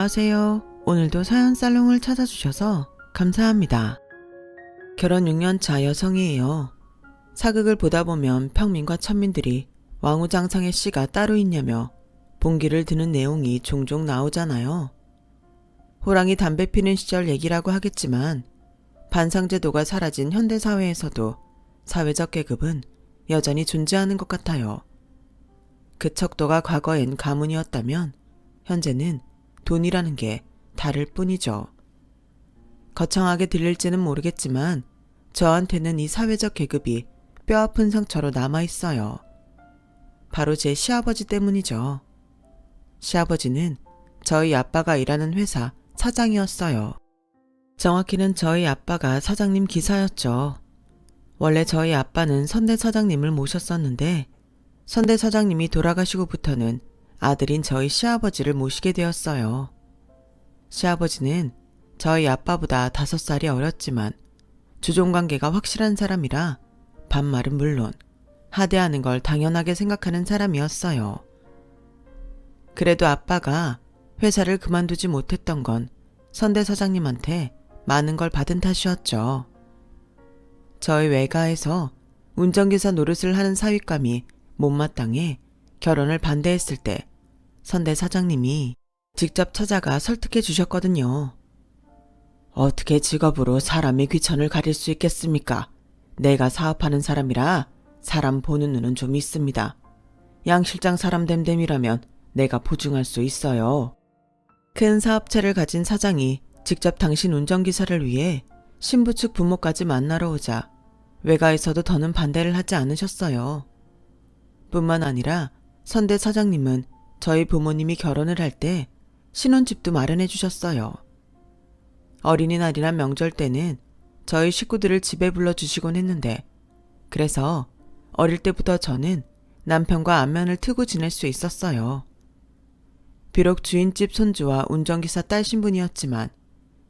안녕하세요. 오늘도 사연 살롱을 찾아주셔서 감사합니다. 결혼 6년차 여성이에요. 사극을 보다 보면 평민과 천민들이 왕우장상의 씨가 따로 있냐며 봉기를 드는 내용이 종종 나오잖아요. 호랑이 담배 피는 시절 얘기라고 하겠지만 반상제도가 사라진 현대사회에서도 사회적 계급은 여전히 존재하는 것 같아요. 그 척도가 과거엔 가문이었다면 현재는 돈이라는 게 다를 뿐이죠. 거창하게 들릴지는 모르겠지만 저한테는 이 사회적 계급이 뼈아픈 상처로 남아있어요. 바로 제 시아버지 때문이죠. 시아버지는 저희 아빠가 일하는 회사 사장이었어요. 정확히는 저희 아빠가 사장님 기사였죠. 원래 저희 아빠는 선대 사장님을 모셨었는데 선대 사장님이 돌아가시고부터는 아들인 저희 시아버지를 모시게 되었어요. 시아버지는 저희 아빠보다 5살이 어렸지만 주종관계가 확실한 사람이라 반말은 물론 하대하는 걸 당연하게 생각하는 사람이었어요. 그래도 아빠가 회사를 그만두지 못했던 건 선대 사장님한테 많은 걸 받은 탓이었죠. 저희 외가에서 운전기사 노릇을 하는 사윗감이 못마땅해 결혼을 반대했을 때 선대 사장님이 직접 찾아가 설득해 주셨거든요. 어떻게 직업으로 사람의 귀천을 가릴 수 있겠습니까? 내가 사업하는 사람이라 사람 보는 눈은 좀 있습니다. 양 실장 사람 됨됨이라면 내가 보증할 수 있어요. 큰 사업체를 가진 사장이 직접 당신 운전기사를 위해 신부 측 부모까지 만나러 오자 외가에서도 더는 반대를 하지 않으셨어요. 뿐만 아니라 선대 사장님은 저희 부모님이 결혼을 할 때 신혼집도 마련해 주셨어요. 어린이날이나 명절 때는 저희 식구들을 집에 불러주시곤 했는데 그래서 어릴 때부터 저는 남편과 안면을 트고 지낼 수 있었어요. 비록 주인집 손주와 운전기사 딸 신분이었지만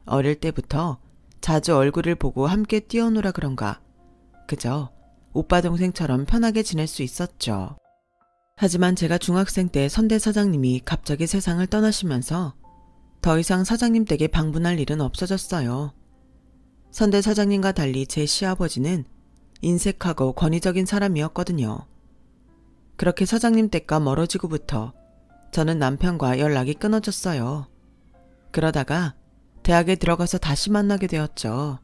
어릴 때부터 자주 얼굴을 보고 함께 뛰어노라 그런가 그저 오빠 동생처럼 편하게 지낼 수 있었죠. 하지만 제가 중학생 때 선대 사장님이 갑자기 세상을 떠나시면서 더 이상 사장님 댁에 방문할 일은 없어졌어요. 선대 사장님과 달리 제 시아버지는 인색하고 권위적인 사람이었거든요. 그렇게 사장님 댁과 멀어지고부터 저는 남편과 연락이 끊어졌어요. 그러다가 대학에 들어가서 다시 만나게 되었죠.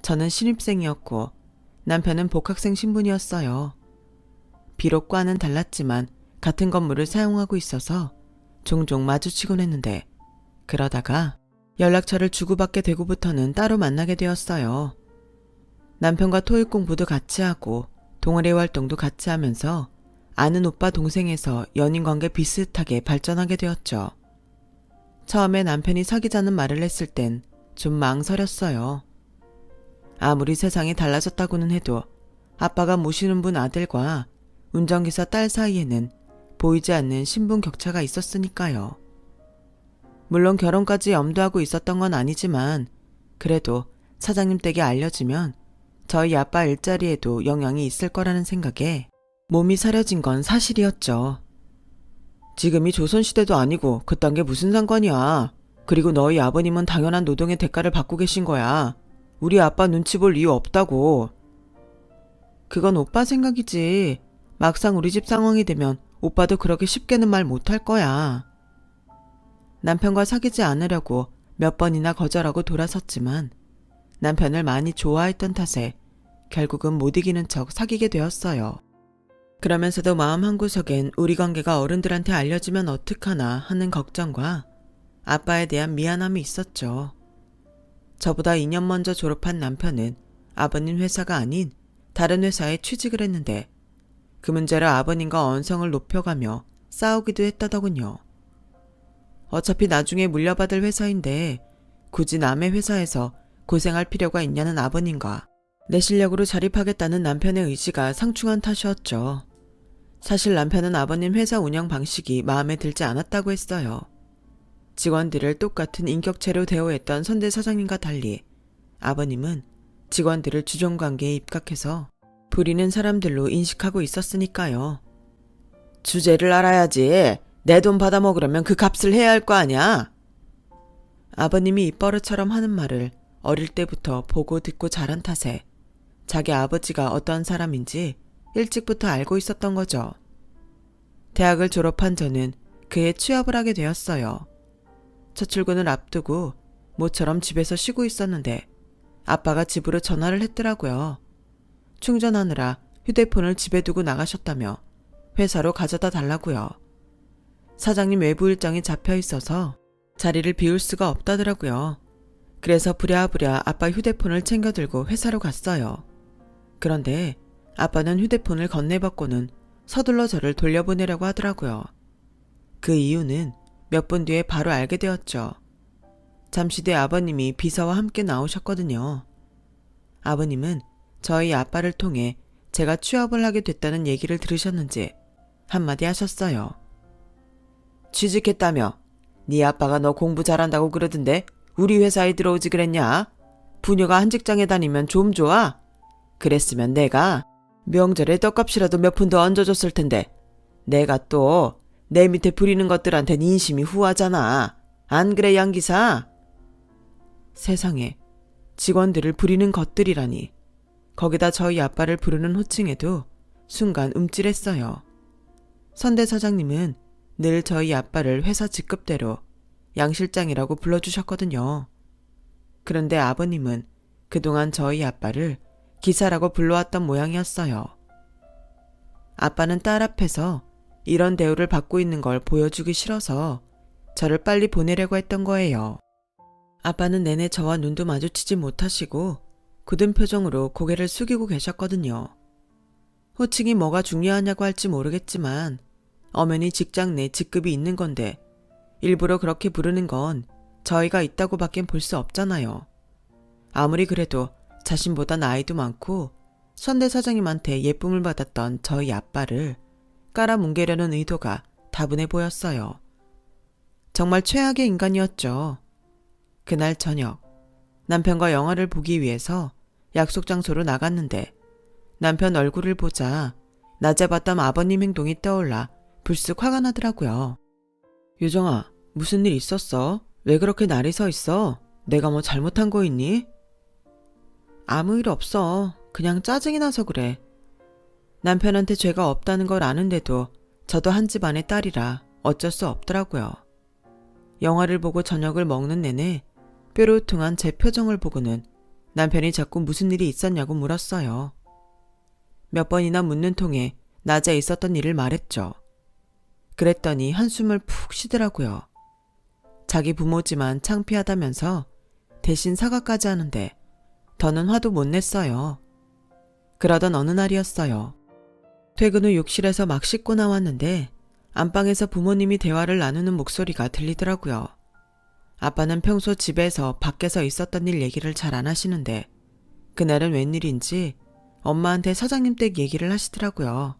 저는 신입생이었고 남편은 복학생 신분이었어요. 비록 과는 달랐지만 같은 건물을 사용하고 있어서 종종 마주치곤 했는데 그러다가 연락처를 주고받게 되고부터는 따로 만나게 되었어요. 남편과 토익 공부도 같이 하고 동아리 활동도 같이 하면서 아는 오빠 동생에서 연인관계 비슷하게 발전하게 되었죠. 처음에 남편이 사귀자는 말을 했을 땐 좀 망설였어요. 아무리 세상이 달라졌다고는 해도 아빠가 모시는 분 아들과 운전기사 딸 사이에는 보이지 않는 신분 격차가 있었으니까요. 물론 결혼까지 염두하고 있었던 건 아니지만 그래도 사장님 댁에 알려지면 저희 아빠 일자리에도 영향이 있을 거라는 생각에 몸이 사려진 건 사실이었죠. 지금이 조선시대도 아니고 그딴 게 무슨 상관이야. 그리고 너희 아버님은 당연한 노동의 대가를 받고 계신 거야. 우리 아빠 눈치 볼 이유 없다고. 그건 오빠 생각이지. 막상 우리 집 상황이 되면 오빠도 그렇게 쉽게는 말 못할 거야. 남편과 사귀지 않으려고 몇 번이나 거절하고 돌아섰지만 남편을 많이 좋아했던 탓에 결국은 못 이기는 척 사귀게 되었어요. 그러면서도 마음 한구석엔 우리 관계가 어른들한테 알려지면 어떡하나 하는 걱정과 아빠에 대한 미안함이 있었죠. 저보다 2년 먼저 졸업한 남편은 아버님 회사가 아닌 다른 회사에 취직을 했는데 그 문제로 아버님과 언성을 높여가며 싸우기도 했다더군요. 어차피 나중에 물려받을 회사인데 굳이 남의 회사에서 고생할 필요가 있냐는 아버님과 내 실력으로 자립하겠다는 남편의 의지가 상충한 탓이었죠. 사실 남편은 아버님 회사 운영 방식이 마음에 들지 않았다고 했어요. 직원들을 똑같은 인격체로 대우했던 선대 사장님과 달리 아버님은 직원들을 주종관계에 입각해서 부리는 사람들로 인식하고 있었으니까요. 주제를 알아야지. 내 돈 받아먹으려면 그 값을 해야 할 거 아냐? 아버님이 입버릇처럼 하는 말을 어릴 때부터 보고 듣고 자란 탓에 자기 아버지가 어떤 사람인지 일찍부터 알고 있었던 거죠. 대학을 졸업한 저는 그해 취업을 하게 되었어요. 첫 출근을 앞두고 모처럼 집에서 쉬고 있었는데 아빠가 집으로 전화를 했더라고요. 충전하느라 휴대폰을 집에 두고 나가셨다며 회사로 가져다 달라고요. 사장님 외부 일정이 잡혀 있어서 자리를 비울 수가 없다더라고요. 그래서 부랴부랴 아빠 휴대폰을 챙겨 들고 회사로 갔어요. 그런데 아빠는 휴대폰을 건네받고는 서둘러 저를 돌려보내려고 하더라고요. 그 이유는 몇 분 뒤에 바로 알게 되었죠. 잠시 뒤에 아버님이 비서와 함께 나오셨거든요. 아버님은 저희 아빠를 통해 제가 취업을 하게 됐다는 얘기를 들으셨는지 한마디 하셨어요. 취직했다며? 네 아빠가 너 공부 잘한다고 그러던데 우리 회사에 들어오지 그랬냐? 부녀가 한 직장에 다니면 좀 좋아? 그랬으면 내가 명절에 떡값이라도 몇 푼 더 얹어줬을 텐데 내가 또 내 밑에 부리는 것들한텐 인심이 후하잖아. 안 그래 양 기사? 세상에 직원들을 부리는 것들이라니. 거기다 저희 아빠를 부르는 호칭에도 순간 움찔했어요. 선대 사장님은 늘 저희 아빠를 회사 직급대로 양 실장이라고 불러주셨거든요. 그런데 아버님은 그동안 저희 아빠를 기사라고 불러왔던 모양이었어요. 아빠는 딸 앞에서 이런 대우를 받고 있는 걸 보여주기 싫어서 저를 빨리 보내려고 했던 거예요. 아빠는 내내 저와 눈도 마주치지 못하시고 굳은 표정으로 고개를 숙이고 계셨거든요. 호칭이 뭐가 중요하냐고 할지 모르겠지만 엄연히 직장 내 직급이 있는 건데 일부러 그렇게 부르는 건 저희가 있다고 밖엔 볼 수 없잖아요. 아무리 그래도 자신보다 나이도 많고 선대 사장님한테 예쁨을 받았던 저희 아빠를 깔아뭉개려는 의도가 다분해 보였어요. 정말 최악의 인간이었죠. 그날 저녁 남편과 영화를 보기 위해서 약속 장소로 나갔는데 남편 얼굴을 보자 낮에 봤던 아버님 행동이 떠올라 불쑥 화가 나더라고요. 유정아, 무슨 일 있었어? 왜 그렇게 날이 서 있어? 내가 뭐 잘못한 거 있니? 아무 일 없어. 그냥 짜증이 나서 그래. 남편한테 죄가 없다는 걸 아는데도 저도 한 집안의 딸이라 어쩔 수 없더라고요. 영화를 보고 저녁을 먹는 내내 뾰루퉁한 제 표정을 보고는 남편이 자꾸 무슨 일이 있었냐고 물었어요. 몇 번이나 묻는 통에 낮에 있었던 일을 말했죠. 그랬더니 한숨을 푹 쉬더라고요. 자기 부모지만 창피하다면서 대신 사과까지 하는데 더는 화도 못 냈어요. 그러던 어느 날이었어요. 퇴근 후 욕실에서 막 씻고 나왔는데 안방에서 부모님이 대화를 나누는 목소리가 들리더라고요. 아빠는 평소 집에서 밖에서 있었던 일 얘기를 잘 안 하시는데 그날은 웬일인지 엄마한테 사장님 댁 얘기를 하시더라고요.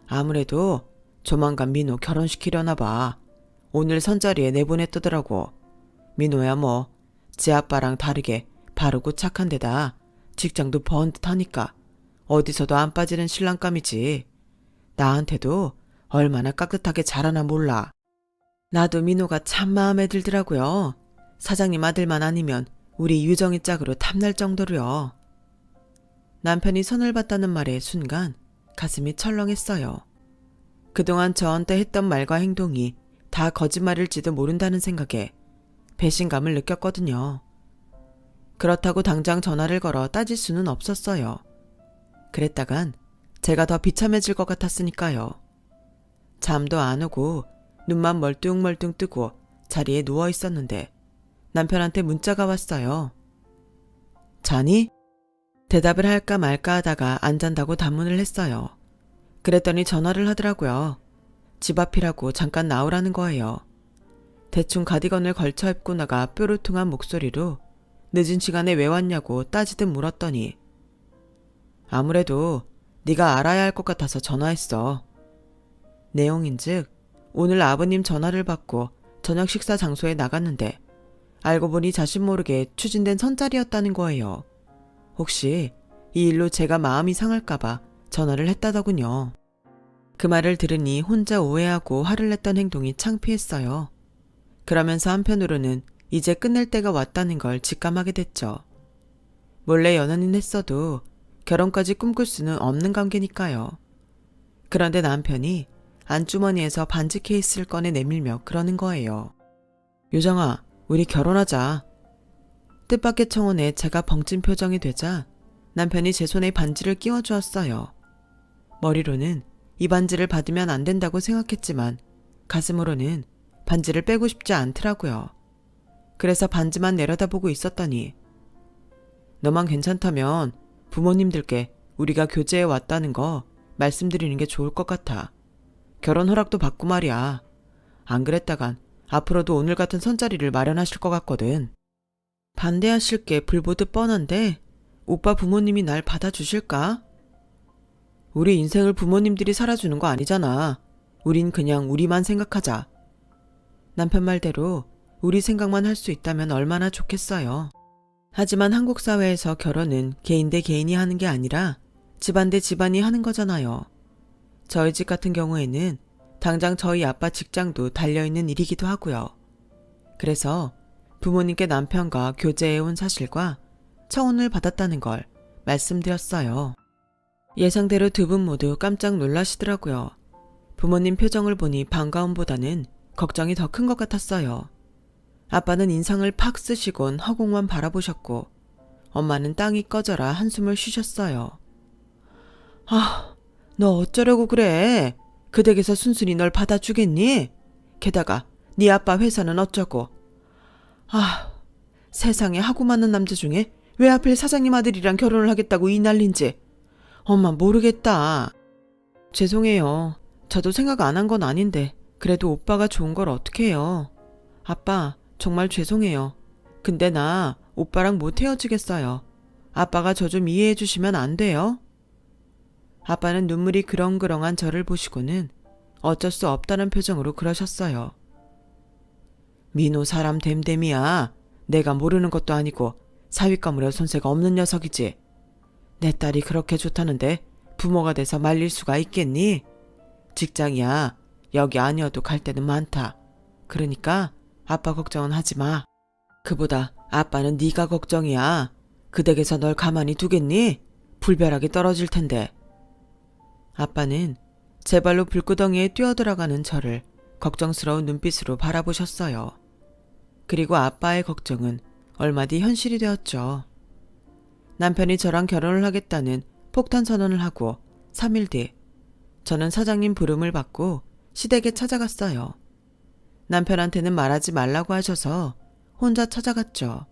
아무래도 조만간 민호 결혼시키려나 봐. 오늘 선자리에 내보냈더라고. 민호야 뭐 지 아빠랑 다르게 바르고 착한 데다 직장도 번듯하니까 어디서도 안 빠지는 신랑감이지. 나한테도 얼마나 깍듯하게 잘하나 몰라. 나도 민호가 참 마음에 들더라고요. 사장님 아들만 아니면 우리 유정이 짝으로 탐날 정도로요. 남편이 손을 봤다는 말에 순간 가슴이 철렁했어요. 그동안 저한테 했던 말과 행동이 다 거짓말일지도 모른다는 생각에 배신감을 느꼈거든요. 그렇다고 당장 전화를 걸어 따질 수는 없었어요. 그랬다간 제가 더 비참해질 것 같았으니까요. 잠도 안 오고 눈만 멀뚱멀뚱 뜨고 자리에 누워 있었는데 남편한테 문자가 왔어요. 자니? 대답을 할까 말까 하다가 안 잔다고 단문을 했어요. 그랬더니 전화를 하더라고요. 집 앞이라고 잠깐 나오라는 거예요. 대충 가디건을 걸쳐 입고 나가 뾰루퉁한 목소리로 늦은 시간에 왜 왔냐고 따지듯 물었더니 아무래도 네가 알아야 할 것 같아서 전화했어. 내용인즉 오늘 아버님 전화를 받고 저녁 식사 장소에 나갔는데 알고 보니 자신 모르게 추진된 선자리였다는 거예요. 혹시 이 일로 제가 마음이 상할까봐 전화를 했다더군요. 그 말을 들으니 혼자 오해하고 화를 냈던 행동이 창피했어요. 그러면서 한편으로는 이제 끝낼 때가 왔다는 걸 직감하게 됐죠. 몰래 연애는 했어도 결혼까지 꿈꿀 수는 없는 관계니까요. 그런데 남편이 안주머니에서 반지 케이스를 꺼내 내밀며 그러는 거예요. 요정아, 우리 결혼하자. 뜻밖의 청혼에 제가 벙찐 표정이 되자 남편이 제 손에 반지를 끼워주었어요. 머리로는 이 반지를 받으면 안 된다고 생각했지만 가슴으로는 반지를 빼고 싶지 않더라고요. 그래서 반지만 내려다보고 있었더니 너만 괜찮다면 부모님들께 우리가 교제해 왔다는 거 말씀드리는 게 좋을 것 같아. 결혼 허락도 받고 말이야. 안 그랬다간 앞으로도 오늘 같은 선자리를 마련하실 것 같거든. 반대하실 게 불보듯 뻔한데 오빠 부모님이 날 받아주실까? 우리 인생을 부모님들이 살아주는 거 아니잖아. 우린 그냥 우리만 생각하자. 남편 말대로 우리 생각만 할 수 있다면 얼마나 좋겠어요. 하지만 한국 사회에서 결혼은 개인 대 개인이 하는 게 아니라 집안 대 집안이 하는 거잖아요. 저희 집 같은 경우에는 당장 저희 아빠 직장도 달려있는 일이기도 하고요. 그래서 부모님께 남편과 교제해온 사실과 청혼을 받았다는 걸 말씀드렸어요. 예상대로 두 분 모두 깜짝 놀라시더라고요. 부모님 표정을 보니 반가움보다는 걱정이 더 큰 것 같았어요. 아빠는 인상을 팍 쓰시곤 허공만 바라보셨고 엄마는 땅이 꺼져라 한숨을 쉬셨어요. 아, 너 어쩌려고 그래? 그 댁에서 순순히 널 받아주겠니? 게다가 네 아빠 회사는 어쩌고. 아, 세상에 하고 많은 남자 중에 왜 하필 사장님 아들이랑 결혼을 하겠다고 이 난린지. 엄마 모르겠다. 죄송해요. 저도 생각 안 한 건 아닌데 그래도 오빠가 좋은 걸 어떻게 해요. 아빠 정말 죄송해요. 근데 나 오빠랑 못 헤어지겠어요. 아빠가 저 좀 이해해 주시면 안 돼요? 아빠는 눈물이 그렁그렁한 저를 보시고는 어쩔 수 없다는 표정으로 그러셨어요. 민호 사람 됨됨이야. 내가 모르는 것도 아니고 사윗감으로 손색 없는 녀석이지. 내 딸이 그렇게 좋다는데 부모가 돼서 말릴 수가 있겠니? 직장이야. 여기 아니어도 갈 데는 많다. 그러니까 아빠 걱정은 하지 마. 그보다 아빠는 네가 걱정이야. 그 댁에서 널 가만히 두겠니? 불벼락이 떨어질 텐데. 아빠는 제 발로 불구덩이에 뛰어들어가는 저를 걱정스러운 눈빛으로 바라보셨어요. 그리고 아빠의 걱정은 얼마 뒤 현실이 되었죠. 남편이 저랑 결혼을 하겠다는 폭탄 선언을 하고 3일 뒤 저는 사장님 부름을 받고 시댁에 찾아갔어요. 남편한테는 말하지 말라고 하셔서 혼자 찾아갔죠.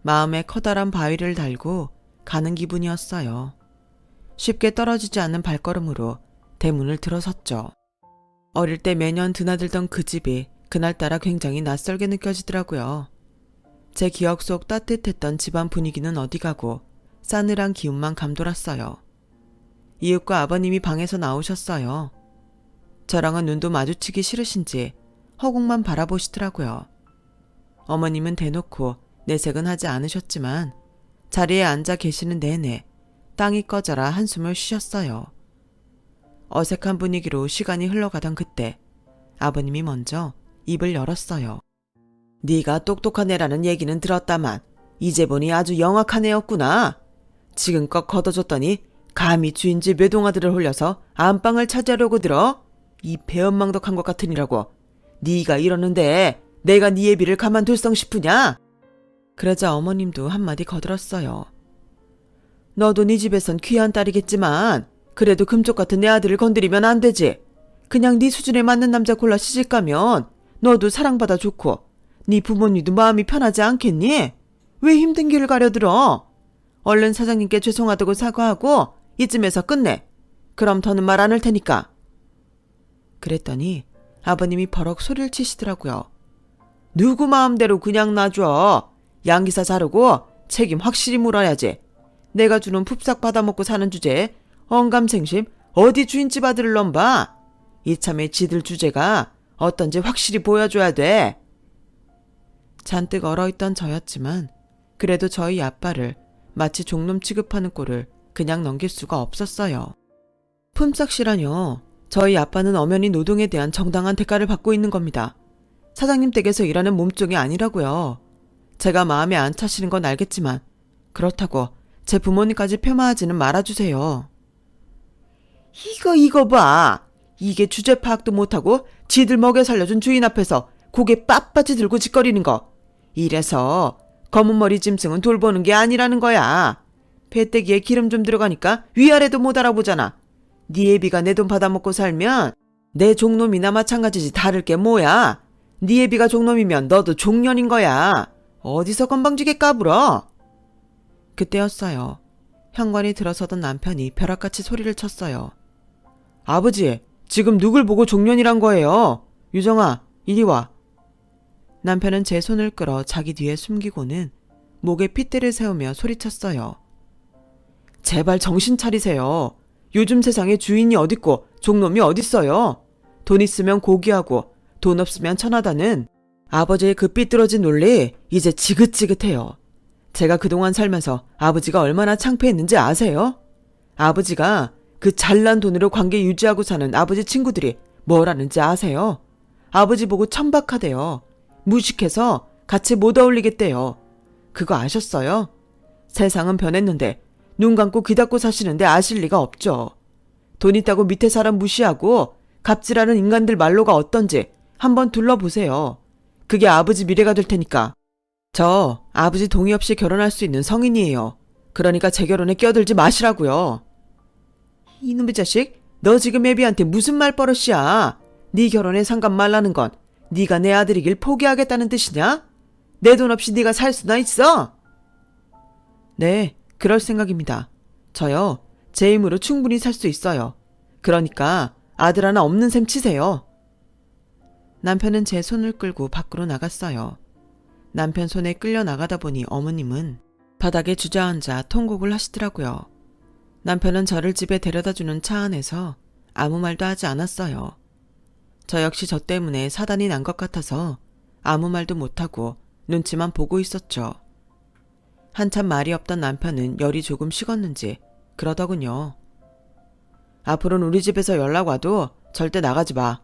마음에 커다란 바위를 달고 가는 기분이었어요. 쉽게 떨어지지 않는 발걸음으로 대문을 들어섰죠. 어릴 때 매년 드나들던 그 집이 그날따라 굉장히 낯설게 느껴지더라고요. 제 기억 속 따뜻했던 집안 분위기는 어디 가고 싸늘한 기운만 감돌았어요. 이웃과 아버님이 방에서 나오셨어요. 저랑은 눈도 마주치기 싫으신지 허공만 바라보시더라고요. 어머님은 대놓고 내색은 하지 않으셨지만 자리에 앉아 계시는 내내 땅이 꺼져라 한숨을 쉬셨어요. 어색한 분위기로 시간이 흘러가던 그때 아버님이 먼저 입을 열었어요. 네가 똑똑한 애라는 얘기는 들었다만 이제 보니 아주 영악한 애였구나. 지금껏 걷어줬더니 감히 주인집 외동아들을 홀려서 안방을 차지하려고 들어? 이 배은망덕한 것 같으니라고. 네가 이러는데 내가 네 애비를 가만둘 성 싶으냐? 그러자 어머님도 한마디 거들었어요. 너도 네 집에선 귀한 딸이겠지만 그래도 금쪽 같은 내 아들을 건드리면 안 되지. 그냥 네 수준에 맞는 남자 골라 시집가면 너도 사랑받아 좋고 네 부모님도 마음이 편하지 않겠니? 왜 힘든 길을 가려들어? 얼른 사장님께 죄송하다고 사과하고 이쯤에서 끝내. 그럼 더는 말 안 할 테니까. 그랬더니 아버님이 버럭 소리를 치시더라고요. 누구 마음대로 그냥 놔줘. 양기사 자르고 책임 확실히 물어야지. 내가 주는 푹삭 받아먹고 사는 주제에 언감생심 어디 주인집 아들을 넘봐. 이참에 지들 주제가 어떤지 확실히 보여줘야 돼. 잔뜩 얼어있던 저였지만 그래도 저희 아빠를 마치 종놈 취급하는 꼴을 그냥 넘길 수가 없었어요. 품삯이라뇨. 저희 아빠는 엄연히 노동에 대한 정당한 대가를 받고 있는 겁니다. 사장님 댁에서 일하는 몸종이 아니라고요. 제가 마음에 안 차시는 건 알겠지만 그렇다고 제 부모님까지 폄하하지는 말아주세요. 이거 봐. 이게 주제 파악도 못하고 지들 먹여 살려준 주인 앞에서 고개 빳빳이 들고 짓거리는 거. 이래서 검은 머리 짐승은 돌보는 게 아니라는 거야. 배때기에 기름 좀 들어가니까 위아래도 못 알아보잖아. 네 애비가 내 돈 받아먹고 살면 내 종놈이나 마찬가지지 다를 게 뭐야. 네 애비가 종놈이면 너도 종년인 거야. 어디서 건방지게 까불어. 그때였어요. 현관이 들어서던 남편이 벼락같이 소리를 쳤어요. 아버지, 지금 누굴 보고 종년이란 거예요? 유정아, 이리 와. 남편은 제 손을 끌어 자기 뒤에 숨기고는 목에 핏대를 세우며 소리쳤어요. 제발 정신 차리세요. 요즘 세상에 주인이 어딨고 종놈이 어딨어요. 돈 있으면 고귀하고 돈 없으면 천하다는 아버지의 그 삐뚤어진 논리 이제 지긋지긋해요. 제가 그동안 살면서 아버지가 얼마나 창피했는지 아세요? 아버지가 그 잘난 돈으로 관계 유지하고 사는 아버지 친구들이 뭐라는지 아세요? 아버지 보고 천박하대요. 무식해서 같이 못 어울리겠대요. 그거 아셨어요? 세상은 변했는데 눈 감고 귀 닫고 사시는데 아실 리가 없죠. 돈 있다고 밑에 사람 무시하고 갑질하는 인간들 말로가 어떤지 한번 둘러보세요. 그게 아버지 미래가 될 테니까. 저 아버지 동의 없이 결혼할 수 있는 성인이에요. 그러니까 제 결혼에 끼어들지 마시라고요. 이놈의 자식, 너 지금 애비한테 무슨 말버릇이야. 네 결혼에 상관 말라는 건 네가 내 아들이길 포기하겠다는 뜻이냐? 내 돈 없이 네가 살 수나 있어? 네, 그럴 생각입니다. 저요, 제 힘으로 충분히 살 수 있어요. 그러니까 아들 하나 없는 셈 치세요. 남편은 제 손을 끌고 밖으로 나갔어요. 남편 손에 끌려 나가다 보니 어머님은 바닥에 주저앉아 통곡을 하시더라고요. 남편은 저를 집에 데려다주는 차 안에서 아무 말도 하지 않았어요. 저 역시 저 때문에 사단이 난 것 같아서 아무 말도 못하고 눈치만 보고 있었죠. 한참 말이 없던 남편은 열이 조금 식었는지 그러더군요. 앞으로는 우리 집에서 연락 와도 절대 나가지 마.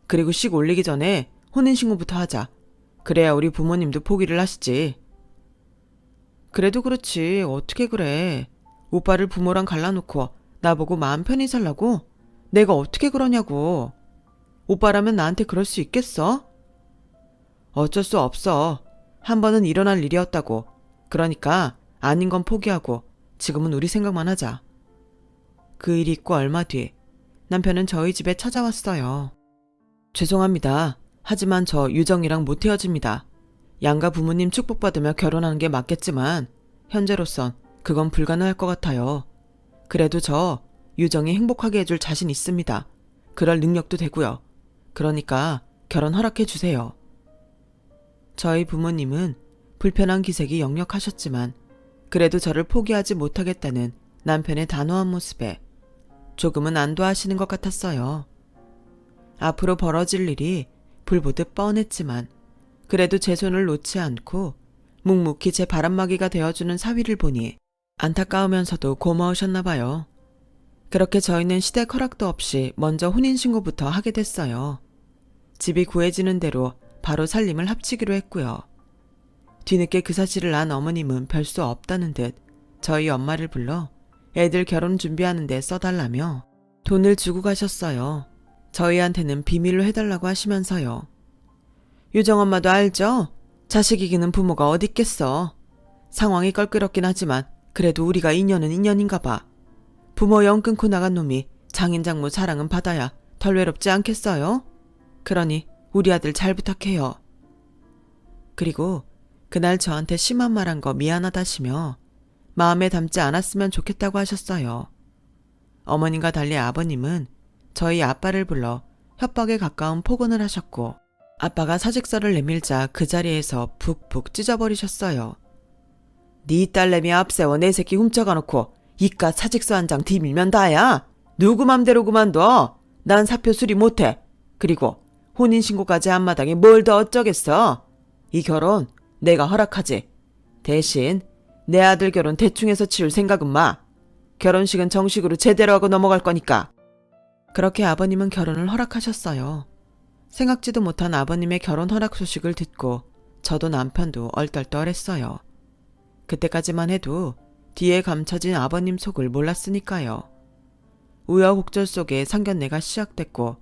그리고 식 올리기 전에 혼인신고부터 하자. 그래야 우리 부모님도 포기를 하시지. 그래도 그렇지 어떻게 그래. 오빠를 부모랑 갈라놓고 나보고 마음 편히 살라고? 내가 어떻게 그러냐고. 오빠라면 나한테 그럴 수 있겠어? 어쩔 수 없어. 한 번은 일어날 일이었다고. 그러니까 아닌 건 포기하고 지금은 우리 생각만 하자. 그 일이 있고 얼마 뒤 남편은 저희 집에 찾아왔어요. 죄송합니다. 하지만 저 유정이랑 못 헤어집니다. 양가 부모님 축복받으며 결혼하는 게 맞겠지만 현재로선 그건 불가능할 것 같아요. 그래도 저 유정이 행복하게 해줄 자신 있습니다. 그럴 능력도 되고요. 그러니까 결혼 허락해 주세요. 저희 부모님은 불편한 기색이 역력하셨지만 그래도 저를 포기하지 못하겠다는 남편의 단호한 모습에 조금은 안도하시는 것 같았어요. 앞으로 벌어질 일이 불보듯 뻔했지만 그래도 제 손을 놓지 않고 묵묵히 제 바람막이가 되어주는 사위를 보니 안타까우면서도 고마우셨나 봐요. 그렇게 저희는 시댁 허락도 없이 먼저 혼인신고부터 하게 됐어요. 집이 구해지는 대로 바로 살림을 합치기로 했고요. 뒤늦게 그 사실을 안 어머님은 별 수 없다는 듯 저희 엄마를 불러 애들 결혼 준비하는 데 써달라며 돈을 주고 가셨어요. 저희한테는 비밀로 해달라고 하시면서요. 유정엄마도 알죠? 자식 이기는 부모가 어디 있겠어. 상황이 껄끄럽긴 하지만 그래도 우리가 인연은 인연인가 봐. 부모 영 끊고 나간 놈이 장인 장모 사랑은 받아야 덜 외롭지 않겠어요? 그러니 우리 아들 잘 부탁해요. 그리고 그날 저한테 심한 말 한 거 미안하다시며 마음에 담지 않았으면 좋겠다고 하셨어요. 어머님과 달리 아버님은 저희 아빠를 불러 협박에 가까운 폭언을 하셨고 아빠가 사직서를 내밀자 그 자리에서 푹푹 찢어버리셨어요. 네 딸내미 앞세워 내 새끼 훔쳐가 놓고 이깟 사직서 한 장 뒤밀면 다야. 누구 맘대로 그만둬. 난 사표 수리 못해. 그리고 혼인신고까지 한 마당에 뭘 더 어쩌겠어. 이 결혼 내가 허락하지. 대신 내 아들 결혼 대충 해서 치울 생각은 마. 결혼식은 정식으로 제대로 하고 넘어갈 거니까. 그렇게 아버님은 결혼을 허락하셨어요. 생각지도 못한 아버님의 결혼 허락 소식을 듣고 저도 남편도 얼떨떨했어요. 그때까지만 해도 뒤에 감춰진 아버님 속을 몰랐으니까요. 우여곡절 속에 상견례가 시작됐고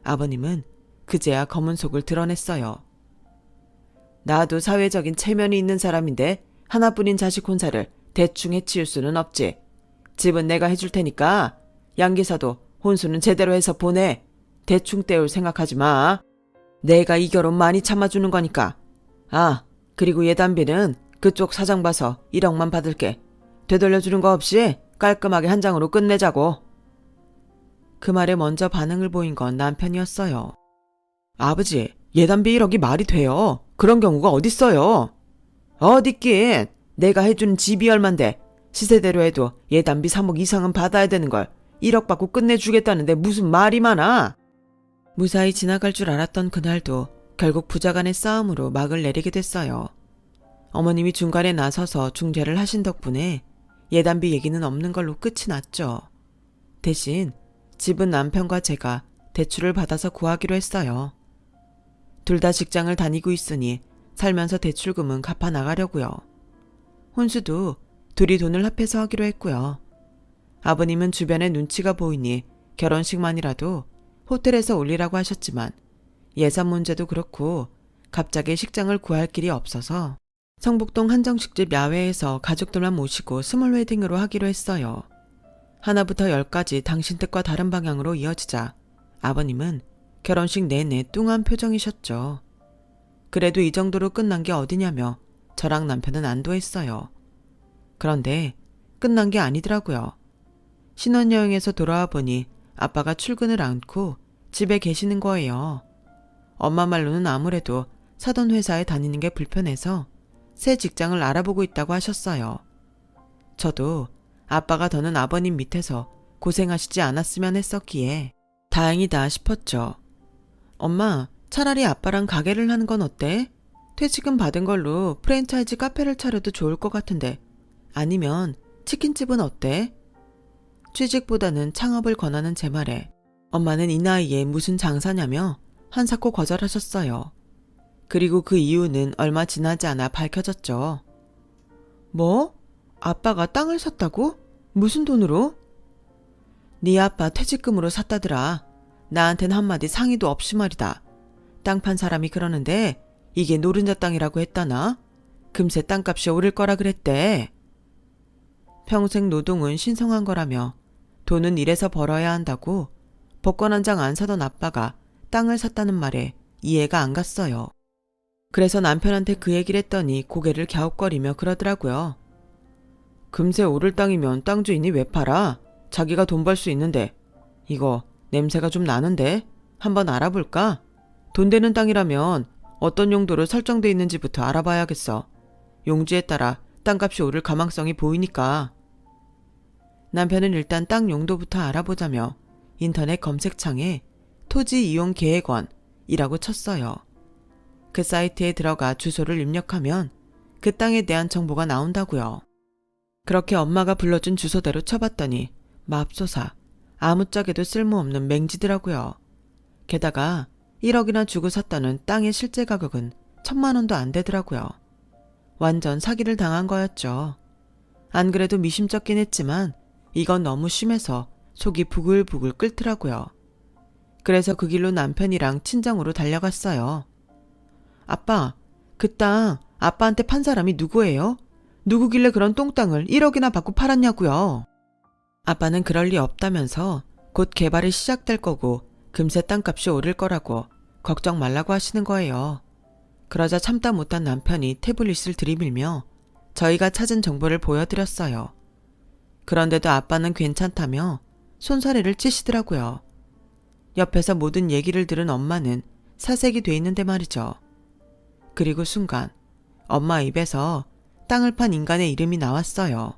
아버님은 그제야 검은 속을 드러냈어요. 나도 사회적인 체면이 있는 사람인데 하나뿐인 자식 혼사를 대충 해치울 수는 없지. 집은 내가 해줄 테니까 양기사도 혼수는 제대로 해서 보내. 대충 때울 생각하지 마. 내가 이 결혼 많이 참아주는 거니까. 아, 그리고 예단비는 그쪽 사장 봐서 1억만 받을게. 되돌려주는 거 없이 깔끔하게 한 장으로 끝내자고. 그 말에 먼저 반응을 보인 건 남편이었어요. 아버지, 예단비 1억이 말이 돼요. 그런 경우가 어딨어요. 어딨긴. 내가 해주는 집이 얼만데 시세대로 해도 예단비 3억 이상은 받아야 되는 걸 1억 받고 끝내주겠다는데 무슨 말이 많아. 무사히 지나갈 줄 알았던 그날도 결국 부자간의 싸움으로 막을 내리게 됐어요. 어머님이 중간에 나서서 중재를 하신 덕분에 예단비 얘기는 없는 걸로 끝이 났죠. 대신 집은 남편과 제가 대출을 받아서 구하기로 했어요. 둘 다 직장을 다니고 있으니 살면서 대출금은 갚아 나가려고요. 혼수도 둘이 돈을 합해서 하기로 했고요. 아버님은 주변에 눈치가 보이니 결혼식만이라도 호텔에서 올리라고 하셨지만 예산 문제도 그렇고 갑자기 식장을 구할 길이 없어서 성북동 한정식집 야외에서 가족들만 모시고 스몰 웨딩으로 하기로 했어요. 하나부터 10까지 당신 뜻과 다른 방향으로 이어지자 아버님은 결혼식 내내 뚱한 표정이셨죠. 그래도 이 정도로 끝난 게 어디냐며 저랑 남편은 안도했어요. 그런데 끝난 게 아니더라고요. 신혼여행에서 돌아와 보니 아빠가 출근을 않고 집에 계시는 거예요. 엄마 말로는 아무래도 사돈 회사에 다니는 게 불편해서 새 직장을 알아보고 있다고 하셨어요. 저도 아빠가 더는 아버님 밑에서 고생하시지 않았으면 했었기에 다행이다 싶었죠. 엄마, 차라리 아빠랑 가게를 하는 건 어때? 퇴직금 받은 걸로 프랜차이즈 카페를 차려도 좋을 것 같은데. 아니면 치킨집은 어때? 취직보다는 창업을 권하는 제 말에 엄마는 이 나이에 무슨 장사냐며 한사코 거절하셨어요. 그리고 그 이유는 얼마 지나지 않아 밝혀졌죠. 뭐? 아빠가 땅을 샀다고? 무슨 돈으로? 네 아빠 퇴직금으로 샀다더라. 나한텐 한마디 상의도 없이 말이다. 땅 판 사람이 그러는데 이게 노른자 땅이라고 했다나? 금세 땅값이 오를 거라 그랬대. 평생 노동은 신성한 거라며 돈은 일해서 벌어야 한다고 복권 한 장 안 사던 아빠가 땅을 샀다는 말에 이해가 안 갔어요. 그래서 남편한테 그 얘기를 했더니 고개를 갸웃거리며 그러더라고요. 금세 오를 땅이면 땅 주인이 왜 팔아? 자기가 돈 벌 수 있는데. 이거 냄새가 좀 나는데? 한번 알아볼까? 돈 되는 땅이라면 어떤 용도로 설정돼 있는지부터 알아봐야겠어. 용지에 따라 땅값이 오를 가망성이 보이니까. 남편은 일단 땅 용도부터 알아보자며 인터넷 검색창에 토지이용계획원이라고 쳤어요. 그 사이트에 들어가 주소를 입력하면 그 땅에 대한 정보가 나온다고요. 그렇게 엄마가 불러준 주소대로 쳐봤더니 맙소사 아무짝에도 쓸모없는 맹지더라고요. 게다가 1억이나 주고 샀다는 땅의 실제 가격은 1,000만 원도 안 되더라고요. 완전 사기를 당한 거였죠. 안 그래도 미심쩍긴 했지만 이건 너무 심해서 속이 부글부글 끓더라고요. 그래서 그 길로 남편이랑 친정으로 달려갔어요. 아빠, 그 땅 아빠한테 판 사람이 누구예요? 누구길래 그런 똥땅을 1억이나 받고 팔았냐고요. 아빠는 그럴 리 없다면서 곧 개발이 시작될 거고 금세 땅값이 오를 거라고 걱정 말라고 하시는 거예요. 그러자 참다 못한 남편이 태블릿을 들이밀며 저희가 찾은 정보를 보여드렸어요. 그런데도 아빠는 괜찮다며 손사래를 치시더라고요. 옆에서 모든 얘기를 들은 엄마는 사색이 돼 있는데 말이죠. 그리고 순간 엄마 입에서 땅을 판 인간의 이름이 나왔어요.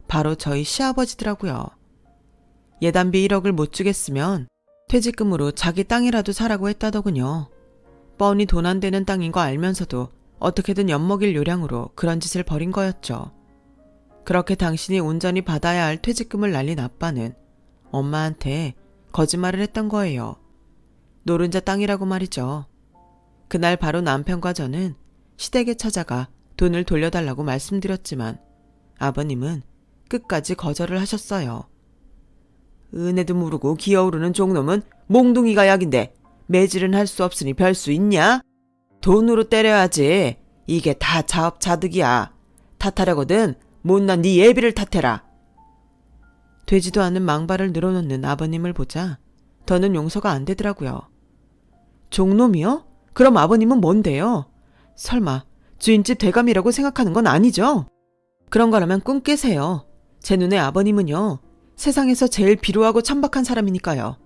바로 저희 시아버지더라고요. 예단비 1억을 못 주겠으면 퇴직금으로 자기 땅이라도 사라고 했다더군요. 뻔히 돈 안 되는 땅인 거 알면서도 어떻게든 엿먹일 요량으로 그런 짓을 벌인 거였죠. 그렇게 당신이 온전히 받아야 할 퇴직금을 날린 아빠는 엄마한테 거짓말을 했던 거예요. 노른자 땅이라고 말이죠. 그날 바로 남편과 저는 시댁에 찾아가 돈을 돌려달라고 말씀드렸지만 아버님은 끝까지 거절을 하셨어요. 은혜도 모르고 기어오르는 종놈은 몽둥이가 약인데 매질은 할 수 없으니 별 수 있냐? 돈으로 때려야지. 이게 다 자업자득이야. 탓하려거든 못난 네 예비를 탓해라. 되지도 않은 망발을 늘어놓는 아버님을 보자 더는 용서가 안 되더라고요. 종놈이요? 그럼 아버님은 뭔데요? 설마 주인집 대감이라고 생각하는 건 아니죠? 그런 거라면 꿈 깨세요. 제 눈에 아버님은요, 세상에서 제일 비루하고 천박한 사람이니까요.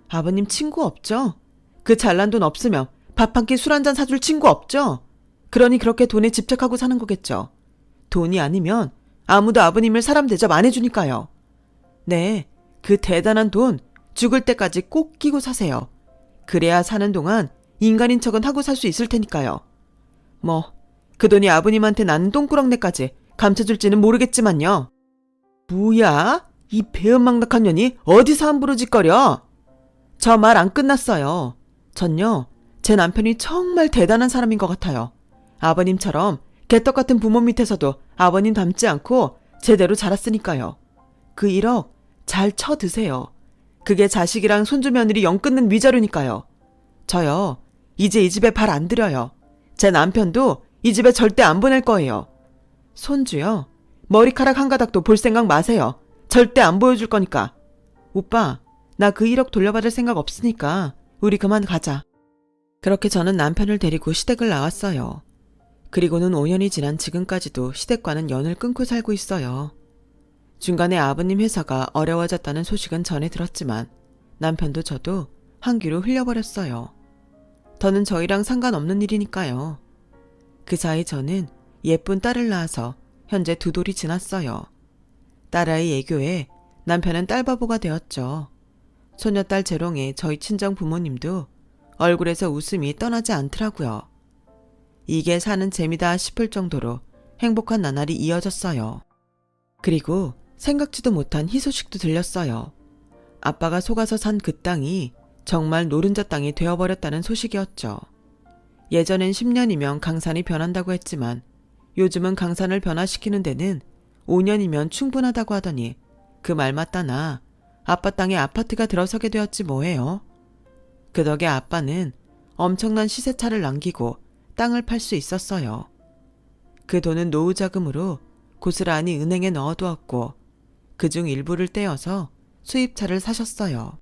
아버님 친구 없죠? 그 잘난 돈 없으면 밥 한 끼 술 한 잔 사줄 친구 없죠? 그러니 그렇게 돈에 집착하고 사는 거겠죠. 돈이 아니면 아무도 아버님을 사람 대접 안 해주니까요. 네, 그 대단한 돈 죽을 때까지 꼭 끼고 사세요. 그래야 사는 동안 인간인 척은 하고 살 수 있을 테니까요. 뭐, 그 돈이 아버님한테 나는 똥꾸렁내까지 감춰줄지는 모르겠지만요. 뭐야? 이 배은망덕한 년이 어디서 함부로 짓거려? 저 말 안 끝났어요. 전요, 제 남편이 정말 대단한 사람인 것 같아요. 아버님처럼 개떡 같은 부모 밑에서도 아버님 닮지 않고 제대로 자랐으니까요. 그 1억 잘 쳐드세요. 그게 자식이랑 손주 며느리 영 끊는 위자료니까요. 저요, 이제 이 집에 발 안 들여요. 제 남편도 이 집에 절대 안 보낼 거예요. 손주요, 머리카락 한 가닥도 볼 생각 마세요. 절대 안 보여줄 거니까. 오빠, 나 그 1억 돌려받을 생각 없으니까 우리 그만 가자. 그렇게 저는 남편을 데리고 시댁을 나왔어요. 그리고는 5년이 지난 지금까지도 시댁과는 연을 끊고 살고 있어요. 중간에 아버님 회사가 어려워졌다는 소식은 전해 들었지만 남편도 저도 한 귀로 흘려버렸어요. 더는 저희랑 상관없는 일이니까요. 그 사이 저는 예쁜 딸을 낳아서 현재 2돌이 지났어요. 딸아이 애교에 남편은 딸바보가 되었죠. 소녀딸 재롱에 저희 친정 부모님도 얼굴에서 웃음이 떠나지 않더라고요. 이게 사는 재미다 싶을 정도로 행복한 나날이 이어졌어요. 그리고 생각지도 못한 희소식도 들렸어요. 아빠가 속아서 산 그 땅이 정말 노른자 땅이 되어버렸다는 소식이었죠. 예전엔 10년이면 강산이 변한다고 했지만 요즘은 강산을 변화시키는 데는 5년이면 충분하다고 하더니 그 말 맞다나 아빠 땅에 아파트가 들어서게 되었지 뭐예요. 그 덕에 아빠는 엄청난 시세차를 남기고 땅을 팔 수 있었어요. 그 돈은 노후 자금으로 고스란히 은행에 넣어두었고 그중 일부를 떼어서 수입차를 사셨어요.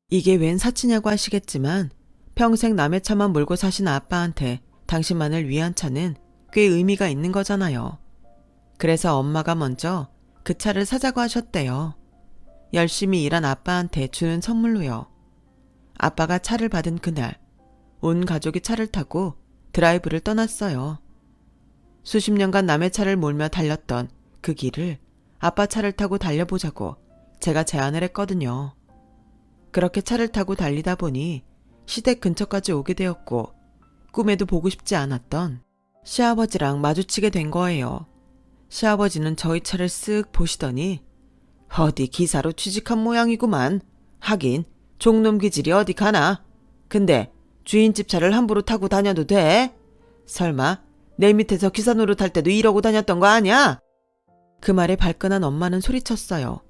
이게 웬 사치냐고 하시겠지만 평생 남의 차만 몰고 사신 아빠한테 당신만을 위한 차는 꽤 의미가 있는 거잖아요. 그래서 엄마가 먼저 그 차를 사자고 하셨대요. 열심히 일한 아빠한테 주는 선물로요. 아빠가 차를 받은 그날 온 가족이 차를 타고 드라이브를 떠났어요. 수십 년간 남의 차를 몰며 달렸던 그 길을 아빠 차를 타고 달려보자고 제가 제안을 했거든요. 그렇게 차를 타고 달리다 보니 시댁 근처까지 오게 되었고 꿈에도 보고 싶지 않았던 시아버지랑 마주치게 된 거예요. 시아버지는 저희 차를 쓱 보시더니 어디 기사로 취직한 모양이구만. 하긴 종놈 기질이 어디 가나. 근데 주인집 차를 함부로 타고 다녀도 돼? 설마 내 밑에서 기사 노릇할 때도 이러고 다녔던 거 아니야? 그 말에 발끈한 엄마는 소리쳤어요.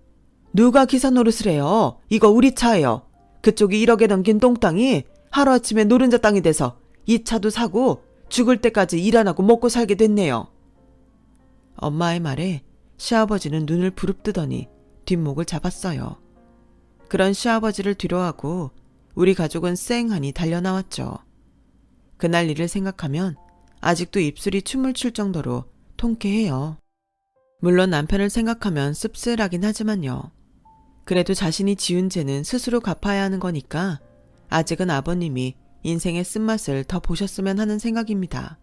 누가 기사 노릇을 해요? 이거 우리 차예요. 그쪽이 1억에 넘긴 똥땅이 하루아침에 노른자 땅이 돼서 이 차도 사고 죽을 때까지 일 안 하고 먹고 살게 됐네요. 엄마의 말에 시아버지는 눈을 부릅뜨더니 뒷목을 잡았어요. 그런 시아버지를 뒤로하고 우리 가족은 쌩하니 달려나왔죠. 그날 일을 생각하면 아직도 입술이 춤을 출 정도로 통쾌해요. 물론 남편을 생각하면 씁쓸하긴 하지만요. 그래도 자신이 지은 죄는 스스로 갚아야 하는 거니까 아직은 아버님이 인생의 쓴맛을 더 보셨으면 하는 생각입니다.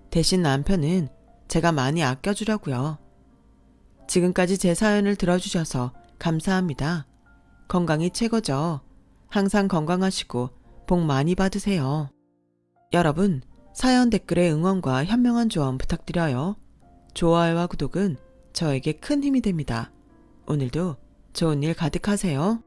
대신 남편은 제가 많이 아껴주려고요. 지금까지 제 사연을 들어주셔서 감사합니다. 건강이 최고죠. 항상 건강하시고 복 많이 받으세요. 여러분, 사연 댓글에 응원과 현명한 조언 부탁드려요. 좋아요와 구독은 저에게 큰 힘이 됩니다. 오늘도 좋은 일 가득하세요.